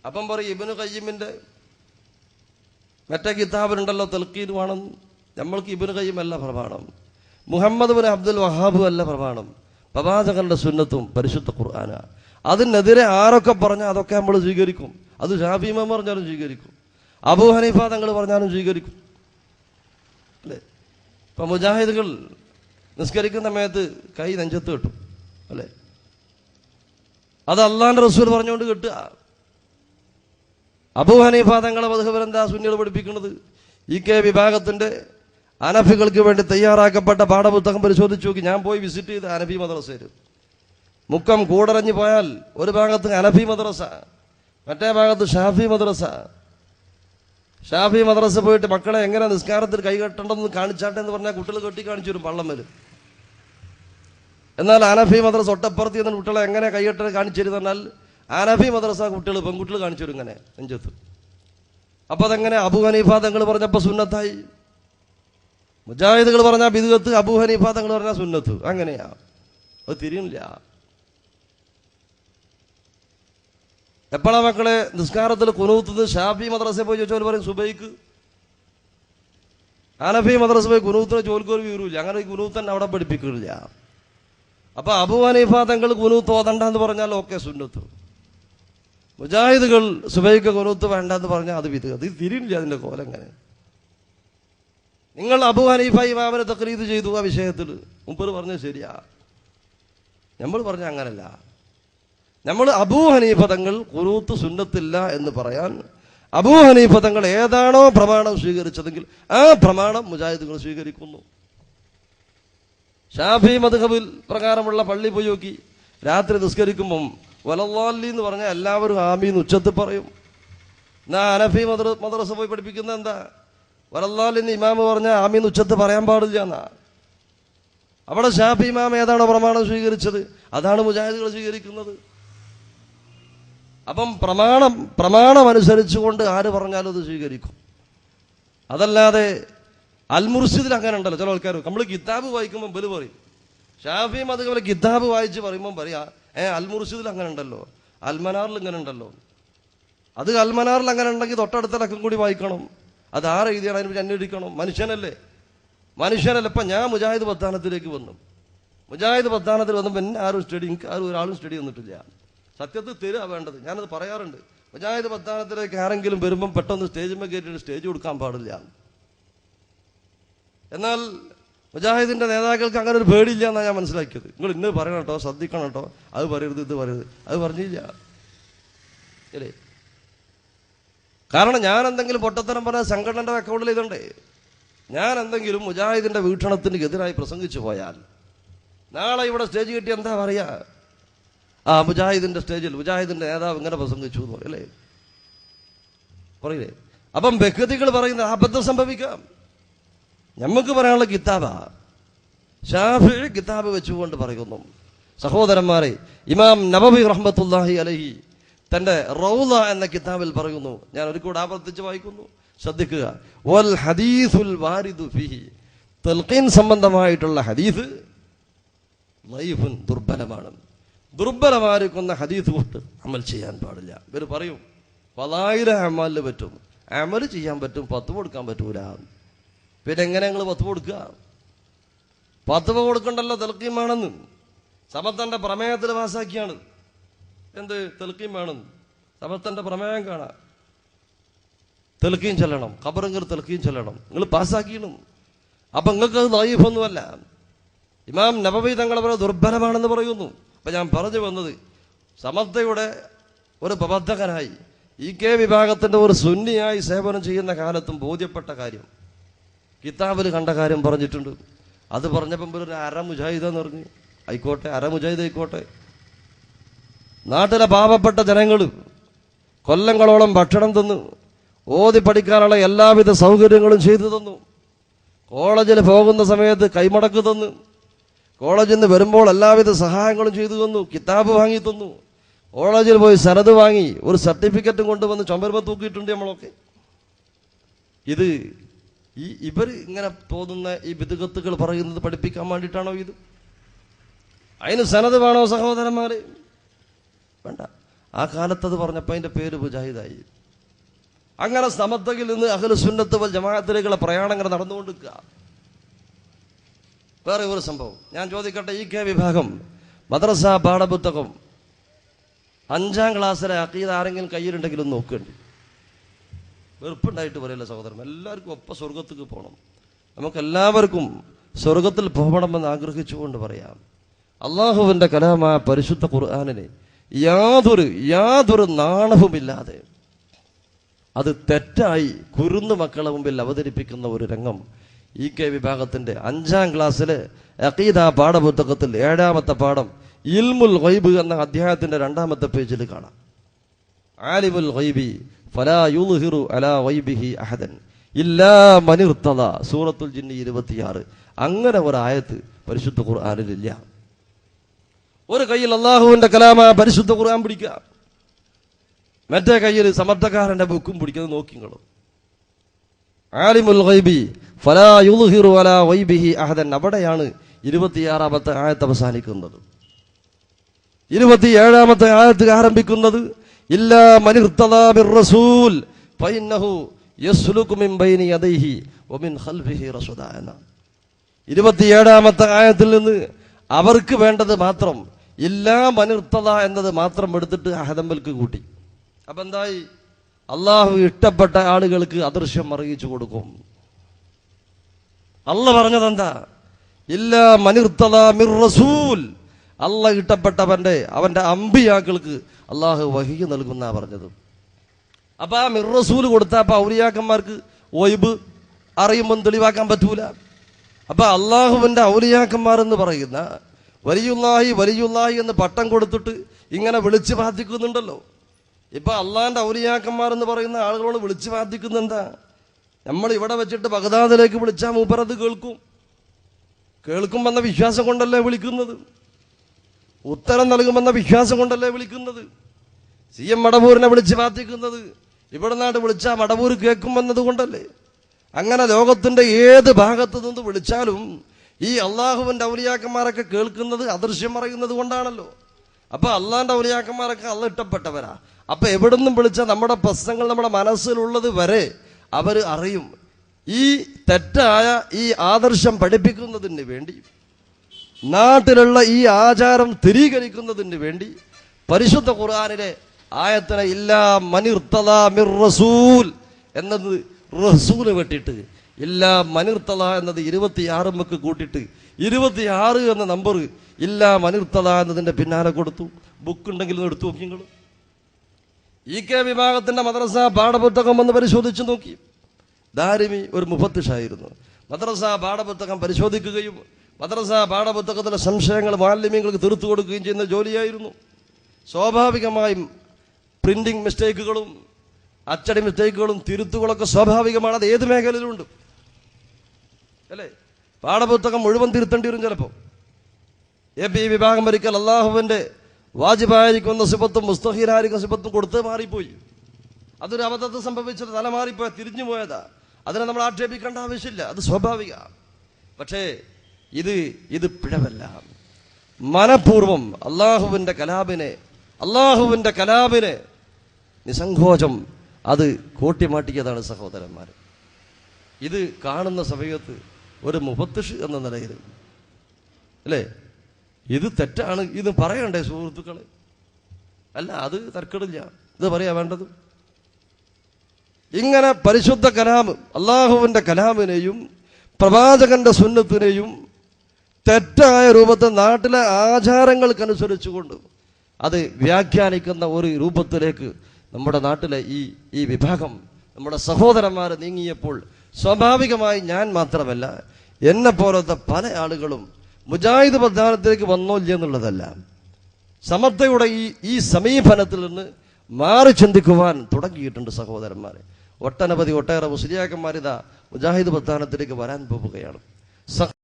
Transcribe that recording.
അപ്പം പറയും ഇബ്നു ഖയ്യിമിന്റെ മറ്റേ കിതാബിലുണ്ടല്ലോ തൽഖീൻ വേണം. നമ്മൾക്ക് ഇബ്നു ഖയ്യിം അല്ല പ്രമാണം, മുഹമ്മദ് ബിൻ അബ്ദുൽ വഹാബ് അല്ല പ്രമാണം, പ്രവാചകന്റെ സുന്നത്തും പരിശുദ്ധ ഖുർആന. അതിനെതിരെ ആരൊക്കെ പറഞ്ഞാൽ അതൊക്കെ നമ്മൾ സ്വീകരിക്കും. അത് ഷാഫി ഇമാം പറഞ്ഞാലും സ്വീകരിക്കും, അബൂ ഹനീഫ തങ്ങൾ പറഞ്ഞാലും സ്വീകരിക്കും, അല്ലേ? ഇപ്പം മുജാഹിദുകൾ നിസ്കരിക്കുന്ന സമയത്ത് കൈ നെഞ്ചത്ത് കെട്ടും, അല്ലേ? അത് അള്ളാന്റെ റസൂൽ പറഞ്ഞുകൊണ്ട് കിട്ടുക. അബൂ ഹനീഫ തങ്ങളെ മദ്ഹബ് എന്താ സുന്നികൾ പഠിപ്പിക്കുന്നത്? കെ വിഭാഗത്തിന്റെ അനഫികൾക്ക് വേണ്ടി തയ്യാറാക്കപ്പെട്ട പാഠപുസ്തകം പരിശോധിച്ച് നോക്കി. ഞാൻ പോയി വിസിറ്റ് ചെയ്ത് അനഫി മദ്രസയിൽ മുക്കം കൂടറഞ്ഞു പോയാൽ ഒരു ഭാഗത്ത് അനഫി മദ്രസ, മറ്റേ ഭാഗത്ത് ഷാഫി മദ്രസ. ഷാഫി മദ്രസ പോയിട്ട് മക്കളെ എങ്ങനെ നിസ്കാരത്തിൽ കൈകെട്ടേണ്ടെന്ന് കാണിച്ചാട്ടെ എന്ന് പറഞ്ഞാൽ കുട്ടികൾ കെട്ടി കാണിച്ചു വരും പള്ളം വരും. എന്നാൽ അനഫി മദ്രസ ഒട്ടപ്പുറത്ത് നിന്ന് കുട്ടികളെ എങ്ങനെ കൈകെട്ടൽ കാണിച്ചു തരും പറഞ്ഞാൽ അനഫി മദ്രസ കുട്ടികൾ പെൺകുട്ടികൾ കാണിച്ചു വരും ഇങ്ങനെ നെഞ്ചത്ത്. അപ്പൊ അതെങ്ങനെ അബൂ ഹനീഫ തങ്ങൾ പറഞ്ഞപ്പോൾ സുന്നത്തായി, മുജാഹിദുകൾ പറഞ്ഞാൽ ബിദ്അത്ത്, അബൂ ഹനീഫ തങ്ങൾ പറഞ്ഞാൽ സുന്നത്ത്. അങ്ങനെയാ, അത് തിരിയില്ല. എപ്പോഴാ മക്കളെ നിസ്കാരത്തിൽ കുനൂത്ത്? ഷാഫി മദ്രസയിൽ പോയി ചോദിച്ചാൽ പറയും സുബൈക്ക്, ഹനഫി മദ്രസ പോയി കുനൂത്തിന് ചോദിക്കൊരു വിവരമില്ല. അങ്ങനെ കുനൂത്ത് തന്നെ അവിടെ പഠിപ്പിക്കില്ല. അപ്പൊ അബൂ ഹനീഫ തങ്ങൾ കുനൂത്ത് ഓതണ്ടെന്ന് പറഞ്ഞാൽ ഓക്കെ സുന്നത്ത്, മുജാഹിദുകൾ സുബൈക്ക് കുനൂത്ത് വേണ്ടെന്ന് പറഞ്ഞാൽ അത് ബിദ്അത്ത്. ഇത് തിരിയില്ല അതിന്റെ കോലം. എങ്ങനെ നിങ്ങൾ അബൂ ഹനീഫ ഇമാമിനെ തഖ്ലീദ് ചെയ്തു ആ വിഷയത്തിൽ? മുമ്പ് പറഞ്ഞത് ശരിയാ, നമ്മൾ പറഞ്ഞ അങ്ങനല്ല. നമ്മൾ അബൂ ഹനീഫ തങ്ങൾ ഖുനൂത്ത് സുന്നത്തില്ല എന്ന് പറയാൻ അബൂ ഹനീഫ തങ്ങൾ ഏതാണോ പ്രമാണം സ്വീകരിച്ചതെങ്കിൽ ആ പ്രമാണം മുജാഹിദുകൾ സ്വീകരിക്കുന്നു. ഷാഫി മദ്ഹബിൽ പ്രകാരമുള്ള പള്ളി പോയി നോക്കി, രാത്രി നിസ്കരിക്കുമ്പം വലല്ലാലി എന്ന് പറഞ്ഞാൽ എല്ലാവരും ആമീൻ ഉച്ചത്തിൽ പറയും. എന്നാ ഹനഫി മദ്രസ പോയി പഠിപ്പിക്കുന്നത് എന്താ? വലല്ലാലിന്ന് ഇമാമ് പറഞ്ഞാൽ ആമീൻ ഉച്ചത്ത് പറയാൻ പാടില്ല എന്നാ. അവിടെ ഷാഫി ഇമാം ഏതാണോ പ്രമാണം സ്വീകരിച്ചത് അതാണ് മുജാഹിദുകൾ സ്വീകരിക്കുന്നത്. അപ്പം പ്രമാണം അനുസരിച്ചുകൊണ്ട് ആര് പറഞ്ഞാലും അത് സ്വീകരിക്കും. അതല്ലാതെ അൽ മുർഷിദിൽ അങ്ങനെ ഉണ്ടല്ലോ ചില ആൾക്കാർ. നമ്മൾ കിതാബ് വായിക്കുമ്പോൾ ബല് പറയും, ഷാഫി മദ്ഹബിലെ കിതാബ് വായിച്ച് പറയുമ്പോൾ പറയാ അൽ മുർഷിദിൽ അങ്ങനെ ഉണ്ടല്ലോ, അൽമനാറിൽ ഇങ്ങനെ ഉണ്ടല്ലോ. അത് അൽമനാറിൽ അങ്ങനെ ഉണ്ടെങ്കിൽ തൊട്ടടുത്ത ലക്കം കൂടി വായിക്കണം. അത് ആരെഴുതിയാണ് അതിനെ അന്വേഷിക്കണം. മനുഷ്യനല്ലേ. ഇപ്പം ഞാൻ മുജാഹിദ് പ്രസ്ഥാനത്തിലേക്ക് വന്നു. മുജാഹിദ് പ്രസ്ഥാനത്തിൽ വന്നപ്പോൾ എന്നെ എനിക്ക് ഒരാളും സ്റ്റഡി വന്നിട്ടില്ല. സത്യത്തിൽ തരിക വേണ്ടത്. ഞാനത് പറയാറുണ്ട്. മുജാഹിദ് പ്രസ്ഥാനത്തിലേക്ക് ആരെങ്കിലും വരുമ്പം പെട്ടെന്ന് സ്റ്റേജിന്മേൽ കയറ്റിയിട്ട് സ്റ്റേജ് കൊടുക്കാൻ പാടില്ല. എന്നാൽ മുജാഹിദിന്റെ നേതാക്കൾക്ക് അങ്ങനെ ഒരു പേടിയില്ല എന്നാണ് ഞാൻ മനസ്സിലാക്കിയത്. നിങ്ങൾ ഇന്ന് പറയണം കേട്ടോ, ശ്രദ്ധിക്കണം കേട്ടോ, അത് പറയരുത് ഇത് പറയരുത്, അത് പറഞ്ഞില്ല അല്ലേ? കാരണം ഞാൻ എന്തെങ്കിലും പൊട്ടത്തരം പറഞ്ഞാൽ സംഘടനയുടെ അക്കൗണ്ടിൽ ഇതുണ്ടേ. ഞാൻ എന്തെങ്കിലും മുജാഹിദിന്റെ വീക്ഷണത്തിന് എതിരായി പ്രസംഗിച്ചു പോയാൽ നാളെ ഇവിടെ സ്റ്റേജ് കിട്ടി എന്താ പറയാ? മുജാഹിദിന്റെ സ്റ്റേജിൽ മുജാഹിദിന്റെ നേതാവ് ഇങ്ങനെ പ്രസംഗിച്ചു എന്ന് പറയല്ലേ, പറയില്ലേ? അപ്പം വ്യക്തികൾ പറയുന്ന അബദ്ധം സംഭവിക്കാം. നമുക്ക് പറയാനുള്ള കിതാബാ. ഷാഫിഈ കിതാബ് വെച്ചുകൊണ്ട് പറയുന്നു. സഹോദരന്മാരെ, ഇമാം നബവി റഹ്മത്തുള്ളാഹി അലൈഹി തന്റെ റൗള എന്ന കിതാബിൽ പറയുന്നു, ഞാൻ ഒരു കൂടെ ആവർത്തിച്ച് വായിക്കുന്നു, ശ്രദ്ധിക്കുക. വൽ ഹദീസുൽ വാരിദു ഫീഹി, തൽഖീൻ സംബന്ധമായിട്ടുള്ള ഹദീസ് ലൈഫുൻ, ദുർബലമാണ്. ദുർബലമായിരിക്കുന്ന ഹദീസ് കൊണ്ട് അമൽ ചെയ്യാൻ പാടില്ല. ഇവർ പറയും 1000 അമലിന് പറ്റും, അമൽ ചെയ്യാൻ പറ്റും, 10 കൊടുക്കാൻ പറ്റൂല. പിന്നെ എങ്ങനെ നിങ്ങൾ 10 കൊടുക്കുക? 10 കൊടുക്കണ്ടല്ലോ, തൽഖീൻ വേണമെന്ന് സമത്തന്റെ പ്രമേയത്തിൽ പാസാക്കിയാണ്. എന്ത് തൽഖീൻ വേണമെന്ന് സമത്തന്റെ പ്രമേയം കാണാം. തൽഖീൻ ചെല്ലണം, ഖബറിൽ തൽഖീൻ ചെല്ലണം, നിങ്ങൾ പാസ്സാക്കിയണം. അപ്പൊ നിങ്ങൾക്ക് അത് ദഈഫൊന്നുമല്ല. ഇമാം നബവി തങ്ങളെ പോലെ ദുർബലമാണെന്ന് പറയുന്നു. അപ്പൊ ഞാൻ പറഞ്ഞു വന്നത്, സമസ്തയുടെ ഒരു പ്രബദ്ധകനായി കെ വിഭാഗത്തിന്റെ ഒരു സുന്നിയായി സേവനം ചെയ്യുന്ന കാലത്തും ബോധ്യപ്പെട്ട കാര്യം, കിതാബിൽ കണ്ട കാര്യം പറഞ്ഞിട്ടുണ്ട്. അത് പറഞ്ഞപ്പം ഒരു അര മുജാഹിദെന്ന് പറഞ്ഞു. ആയിക്കോട്ടെ, അര മുജാഹിദ് ആയിക്കോട്ടെ. നാട്ടിലെ പാവപ്പെട്ട ജനങ്ങൾ കൊല്ലങ്ങളോളം ഭക്ഷണം തന്നു, ഓതി പഠിക്കാനുള്ള എല്ലാവിധ സൗകര്യങ്ങളും ചെയ്തു തന്നു. കോളേജിൽ പോകുന്ന സമയത്ത് കൈമടക്ക് തന്നു, കോളേജിൽ നിന്ന് വരുമ്പോൾ എല്ലാവിധ സഹായങ്ങളും ചെയ്തു തന്നു, കിതാബ് വാങ്ങി തന്നു, കോളേജിൽ പോയി സനത് വാങ്ങി ഒരു സർട്ടിഫിക്കറ്റും കൊണ്ടുവന്ന് ചുമരുമ തൂക്കിയിട്ടുണ്ട് നമ്മളൊക്കെ. ഇത് ഇവർ ഇങ്ങനെ തോന്നുന്ന ഈ ബിദ്അത്തുകൾ പറയുന്നത് പഠിപ്പിക്കാൻ വേണ്ടിയിട്ടാണോ ഇത്? അതിന് സനത് വേണോ സഹോദരന്മാരെ? വേണ്ട. ആ കാലത്തത് പറഞ്ഞപ്പോൾ അതിൻ്റെ പേര് മുജാഹിദായി. അങ്ങനെ സമത്തകിൽ നിന്ന് അഹ്ലു സുന്നത്ത് വൽ ജമാഅത്തിലേക്കുള്ള പ്രയാണം ഇങ്ങനെ നടന്നുകൊണ്ടിരിക്കുക. വേറെ ഒരു സംഭവം ഞാൻ ചോദിക്കട്ടെ, ഈ കെ വിഭാഗം മദ്രസ പാഠപുസ്തകം 5ാം ക്ലാസ്സിലെ അഖീദ ആരെങ്കിലും കയ്യിലുണ്ടെങ്കിലും നോക്കേണ്ടി. വെറുപ്പുണ്ടായിട്ട് പറയല്ല സഹോദരൻ, എല്ലാവർക്കും ഒപ്പം സ്വർഗത്തേക്ക് പോകണം. നമുക്കെല്ലാവർക്കും സ്വർഗത്തിൽ പോകണമെന്ന് ആഗ്രഹിച്ചുകൊണ്ട് പറയാം. അള്ളാഹുവിൻ്റെ കലാമായ പരിശുദ്ധ ഖുർആനിനെ യാതൊരു നാണവുമില്ലാതെ അത് തെറ്റായി കുരുന്നു മക്കളെ മുമ്പിൽ അവതരിപ്പിക്കുന്ന ഒരു രംഗം ഈ കെ വിഭാഗത്തിന്റെ 5ാം ക്ലാസ്സിലെ അഖീദ പാഠപുസ്തകത്തിൽ 7ാമത്തെ പാഠം ഇൽമുൽ ഗൈബ് എന്ന അധ്യായത്തിന്റെ 2ാമത്തെ പേജിൽ കാണാം. ആലിമുൽ ഗൈബി ഫലാ യുദ്ഹിറു അലാ ഗൈബിഹി അഹദൻ ഇല്ലാ മൻ ഇർതദ, സൂറത്തുൽ ജിന്ന് 26. അങ്ങനെ ഒരു ആയത്ത് പരിശുദ്ധ ഖുർആനിലില്ല. ഒരു കയ്യിൽ അള്ളാഹുവിന്റെ കലാമ പരിശുദ്ധ ഖുർആൻ പിടിക്കുക, മറ്റേ കയ്യിൽ സമർത്ഥക്കാരന്റെ ബുക്കും പിടിക്കുന്നത് നോക്കിങ്ങളും. ആലിമുൽ ഗൈബി ഫലാ യുദ്ഹിറു അലാ ഗൈബിഹി അഹദൻ, അവിടെയാണ് 26ാമത്തെ ആയത്ത് അവസാനിക്കുന്നത്. 27ാമത്തെ ആയത്ത് ആരംഭിക്കുന്നത് ഇല്ലാ മൻ ഇർതദാ ബിർ റസൂൽ ഫഇന്നഹു യസ്ലുകു മിൻ ബൈനി യദൈഹി വമിൻ ഖൽഫിഹി റസൂദാ എന്ന 27ാമത്തെ ആയത്തിൽ നിന്ന് അവർക്ക് വേണ്ടത് മാത്രം ഇല്ലാ മൻ ഇർതദാ എന്നത് മാത്രം എടുത്തിട്ട് അഹദമ്പൽക്ക് കൂട്ടി. അപ്പൊ എന്തായി? അള്ളാഹു ഇഷ്ടപ്പെട്ട ആളുകൾക്ക് അദൃശ്യം അറിയിച്ചു കൊടുക്കും. അല്ല പറഞ്ഞത് എന്താ? ഇല്ലാ മൻ ഇർതദാ മിർ റസൂൽ, അള്ളാഹ് അവന്റെ അമ്പിയാക്കൾക്ക് അള്ളാഹു വഹി നൽകുന്ന പറഞ്ഞത്. അപ്പൊ ആ മിർ റസൂൽ കൊടുത്തപ്പോ ഔലിയാക്കന്മാർക്ക് ഒയ്ബ് അറിയുമ്പോൾ തെളിവാക്കാൻ പറ്റൂല. അപ്പൊ അള്ളാഹുവിന്റെ ഔലിയാക്കന്മാർ എന്ന് പറയുന്ന വലിയുല്ലാഹി എന്ന് പട്ടം കൊടുത്തിട്ട് ഇങ്ങനെ വിളിച്ചു പ്രാർത്ഥിക്കുന്നുണ്ടല്ലോ. ഇപ്പൊ അള്ളാഹിന്റെ ഔലിയാക്കന്മാർ എന്ന് പറയുന്ന ആളുകളോട് വിളിച്ചു പ്രാർത്ഥിക്കുന്നെന്താ? നമ്മൾ ഇവിടെ വെച്ചിട്ട് ബഗ്ദാദിലേക്ക് വിളിച്ചാൽ മൂപ്പരത് കേൾക്കുമെന്ന വിശ്വാസം കൊണ്ടല്ലേ വിളിക്കുന്നത്, ഉത്തരം നൽകുമെന്ന വിശ്വാസം കൊണ്ടല്ലേ വിളിക്കുന്നത്. CM മടവൂരിനെ വിളിച്ച് പ്രാർത്ഥിക്കുന്നത് ഇവിടെ നാട് വിളിച്ചാൽ മടവൂർ കേൾക്കുമെന്നത് കൊണ്ടല്ലേ. അങ്ങനെ ലോകത്തിന്റെ ഏത് ഭാഗത്ത് നിന്ന് വിളിച്ചാലും ഈ അള്ളാഹുവിന്റെ ഔലിയാക്കന്മാരൊക്കെ കേൾക്കുന്നത് അദൃശ്യം അറിയുന്നത് കൊണ്ടാണല്ലോ. അപ്പൊ അള്ളാഹിന്റെ ഔലിയാക്കന്മാരൊക്കെ അള്ള ഇഷ്ടപ്പെട്ടവരാ. അപ്പൊ എവിടുന്നും വിളിച്ചാൽ നമ്മുടെ പ്രശ്നങ്ങൾ നമ്മുടെ മനസ്സിലുള്ളത് വരെ അവർ അറിയും. ഈ തെറ്റായ ഈ ആദർശം പഠിപ്പിക്കുന്നതിന് വേണ്ടി, നാട്ടിലുള്ള ഈ ആചാരം സ്ഥിരീകരിക്കുന്നതിന് വേണ്ടി പരിശുദ്ധ ഖുർആനിലെ ആയത്തിനെ ഇല്ലാ മൻ ഇർതദാ മിർ റസൂൽ എന്നത് റസൂല് വെട്ടിട്ട് ഇല്ലാ മൻ ഇർതദാ എന്നത് 26 കൂട്ടിയിട്ട് 26 എന്ന നമ്പർ ഇല്ലാ മൻ ഇർതദാ എന്നതിന്റെ പിന്നാലെ കൊടുത്തു. ബുക്ക് ഉണ്ടെങ്കിൽ എടുത്തു നോക്കി നിങ്ങൾ. ഈ കെ വിഭാഗത്തിന്റെ മദ്രസ പാഠപുസ്തകം എന്ന് പരിശോധിച്ചു നോക്കി. ദാരിമി ഒരു മുഫത്തിഷായിരുന്നു. മദ്രസ പാഠപുസ്തകം പരിശോധിക്കുകയും മദ്രസ പാഠപുസ്തകത്തിലെ സംശയങ്ങൾ മുഅല്ലിമീങ്ങൾക്ക് തീർത്തു കൊടുക്കുകയും ചെയ്യുന്ന ജോലിയായിരുന്നു. സ്വാഭാവികമായും പ്രിന്റിംഗ് മിസ്റ്റേക്കുകളും അച്ചടി മിസ്റ്റേക്കുകളും തിരുത്തുകളൊക്കെ സ്വാഭാവികമാണ്. അത് ഏത് മേഖലയിലുണ്ട് അല്ലേ? പാഠപുസ്തകം മുഴുവൻ തിരുത്തേണ്ടി വരും ചിലപ്പോൾ. AP വിഭാഗം ഒരിക്കൽ അള്ളാഹുവിന്റെ വാജിബായിരിക്കുന്ന സിഫത്തും മുസ്തഹീനായിരിക്കുന്ന സിഫത്തും കൊടുത്ത് മാറിപ്പോയി. അതൊരു അബദ്ധത്തിൽ സംഭവിച്ചത്, തല മാറിപ്പോയ തിരിഞ്ഞു പോയതാ. അതിനെ നമ്മൾ ആക്ഷേപിക്കേണ്ട ആവശ്യമില്ല, അത് സ്വാഭാവിക. പക്ഷേ ഇത് പിഴവല്ല. മനഃപൂർവം അള്ളാഹുവിന്റെ കലാമിനെ നിസങ്കോചം അത് കൂട്ടിമാട്ടിയതാണ് സഹോദരന്മാർ. ഇത് കാണുന്ന സമയത്ത് ഒരു മുഫത്തിഷ് എന്ന നിലയിൽ അല്ലേ ഇത് തെറ്റാണ് ഇത് പറയണ്ടേ സുഹൃത്തുക്കളെ? അല്ല, അത് തർക്കമില്ല, ഇത് പറയാ വേണ്ടത്. ഇങ്ങനെ പരിശുദ്ധ കലാം അള്ളാഹുവിന്റെ കലാമിനെയും പ്രവാചകന്റെ സുന്നത്തിനെയും തെറ്റായ രൂപത്തിൽ നാട്ടിലെ ആചാരങ്ങൾക്കനുസരിച്ചുകൊണ്ട് അത് വ്യാഖ്യാനിക്കുന്ന ഒരു രൂപത്തിലേക്ക് നമ്മുടെ നാട്ടിലെ ഈ വിഭാഗം നമ്മുടെ സഹോദരന്മാർ നീങ്ങിയപ്പോൾ സ്വാഭാവികമായി ഞാൻ മാത്രമല്ല എന്നെ പോലത്തെ പല ആളുകളും മുജാഹിദ് പ്രസ്ഥാനത്തിലേക്ക് വന്നോല്ല എന്നുള്ളതല്ല, സമത്വയുടെ ഈ സമീപനത്തിൽ നിന്ന് മാറി ചിന്തിക്കുവാൻ തുടങ്ങിയിട്ടുണ്ട് സഹോദരന്മാരെ. ഒട്ടേറെ മുസ്ലിയാക്കന്മാരിതാ മുജാഹിദ് പ്രസ്ഥാനത്തിലേക്ക് വരാൻ പോവുകയാണ്.